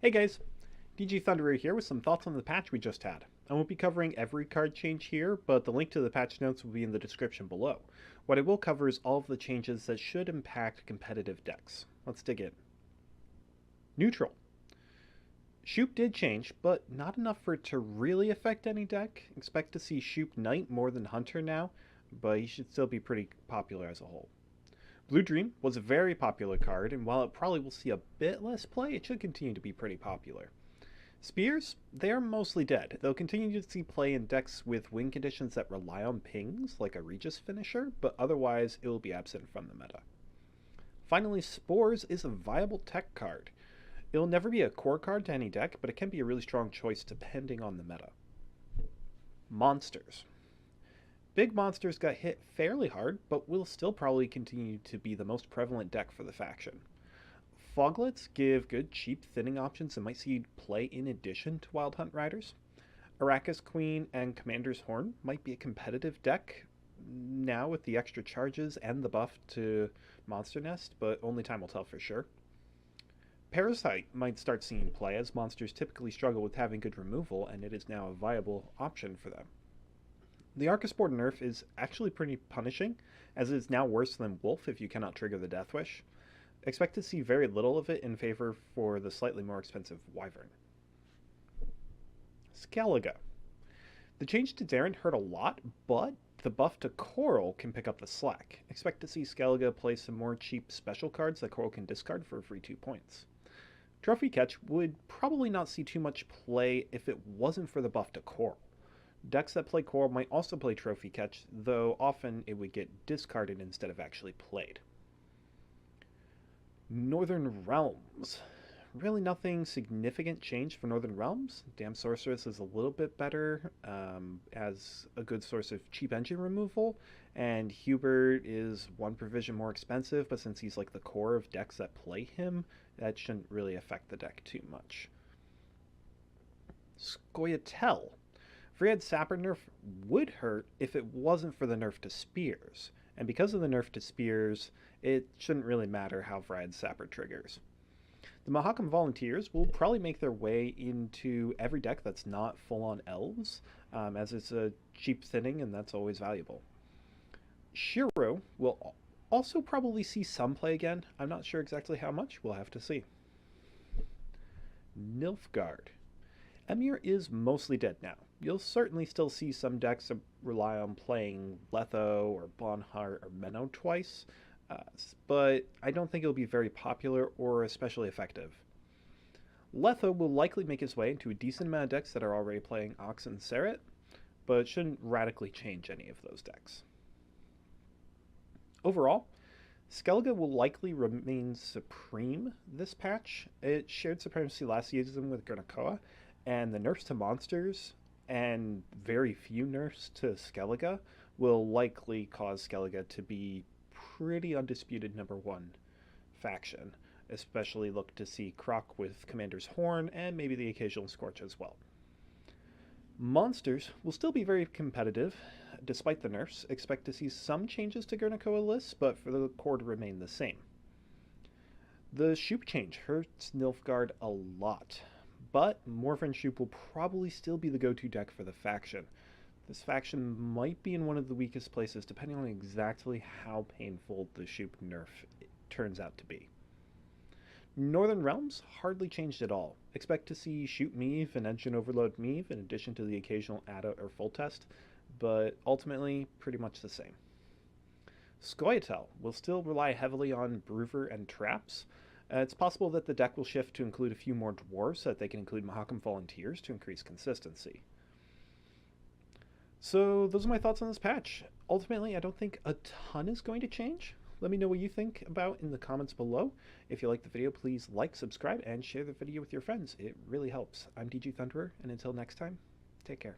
Hey guys, DG Thunderer here with some thoughts on the patch we just had. I won't be covering every card change here, but the link to the patch notes will be in the description below. What I will cover is all of the changes that should impact competitive decks. Let's dig in. Neutral. Shoop did change, but not enough for it to really affect any deck. Expect to see Shoop Knight more than Hunter now, but he should still be pretty popular as a whole. Blue Dream was a very popular card, and while it probably will see a bit less play, it should continue to be pretty popular. Spears, they are mostly dead. They'll continue to see play in decks with win conditions that rely on pings, like a Regis finisher, but otherwise it will be absent from the meta. Finally, Spores is a viable tech card. It'll never be a core card to any deck, but it can be a really strong choice depending on the meta. Monsters. Big monsters got hit fairly hard, but will still probably continue to be the most prevalent deck for the faction. Foglets give good cheap thinning options and might see play in addition to Wild Hunt Riders. Arrakis Queen and Commander's Horn might be a competitive deck now with the extra charges and the buff to Monster Nest, but only time will tell for sure. Parasite might start seeing play as monsters typically struggle with having good removal, and it is now a viable option for them. The Archaspore nerf is actually pretty punishing, as it is now worse than Wolf if you cannot trigger the Death Wish. Expect to see very little of it in favor for the slightly more expensive Wyvern. Skellige. The change to Darren hurt a lot, but the buff to Coral can pick up the slack. Expect to see Skellige play some more cheap special cards that Coral can discard for a free 2 points. Trophy Catch would probably not see too much play if it wasn't for the buff to Coral. Decks that play Coral might also play Trophy Catch, though often it would get discarded instead of actually played. Northern Realms. Really nothing significant changed for Northern Realms. Damn Sorceress is a little bit better as a good source of cheap engine removal, and Hubert is one provision more expensive, but since he's like the core of decks that play him, that shouldn't really affect the deck too much. Scoia'tael. Freehead Sapper nerf would hurt if it wasn't for the nerf to Spears, and because of the nerf to Spears, it shouldn't really matter how Freehead Sapper triggers. The Mahakam Volunteers will probably make their way into every deck that's not full-on elves, as it's a cheap thinning and that's always valuable. Shiro will also probably see some play again. I'm not sure exactly how much, we'll have to see. Nilfgaard. Emir is mostly dead now. You'll certainly still see some decks that rely on playing Letho or Bonheart or Menno twice, but I don't think it'll be very popular or especially effective. Letho will likely make his way into a decent amount of decks that are already playing Ox and Seret, but it shouldn't radically change any of those decks. Overall, Skellige will likely remain supreme this patch. It shared supremacy last season with Gernakoa, and the nerfs to monsters and very few nerfs to Skellige will likely cause Skellige to be pretty undisputed #1 faction. Especially look to see Croc with Commander's Horn and maybe the occasional Scorch as well. Monsters will still be very competitive despite the nerfs. Expect to see some changes to Gernakoa lists, but for the core to remain the same. The Shoop change hurts Nilfgaard a lot, but Morphin Shoop will probably still be the go-to deck for the faction. This faction might be in one of the weakest places depending on exactly how painful the Shoop nerf turns out to be. Northern Realms hardly changed at all. Expect to see Shoot Meave and Engine Overload Meave in addition to the occasional ADA or full test, but ultimately pretty much the same. Scoia'tael will still rely heavily on Broover and Traps. It's possible that the deck will shift to include a few more dwarves so that they can include Mahakam Volunteers to increase consistency. So those are my thoughts on this patch. Ultimately, I don't think a ton is going to change. Let me know what you think about in the comments below. If you like the video, please like, subscribe, and share the video with your friends. It really helps. I'm DG Thunderer, and until next time, take care.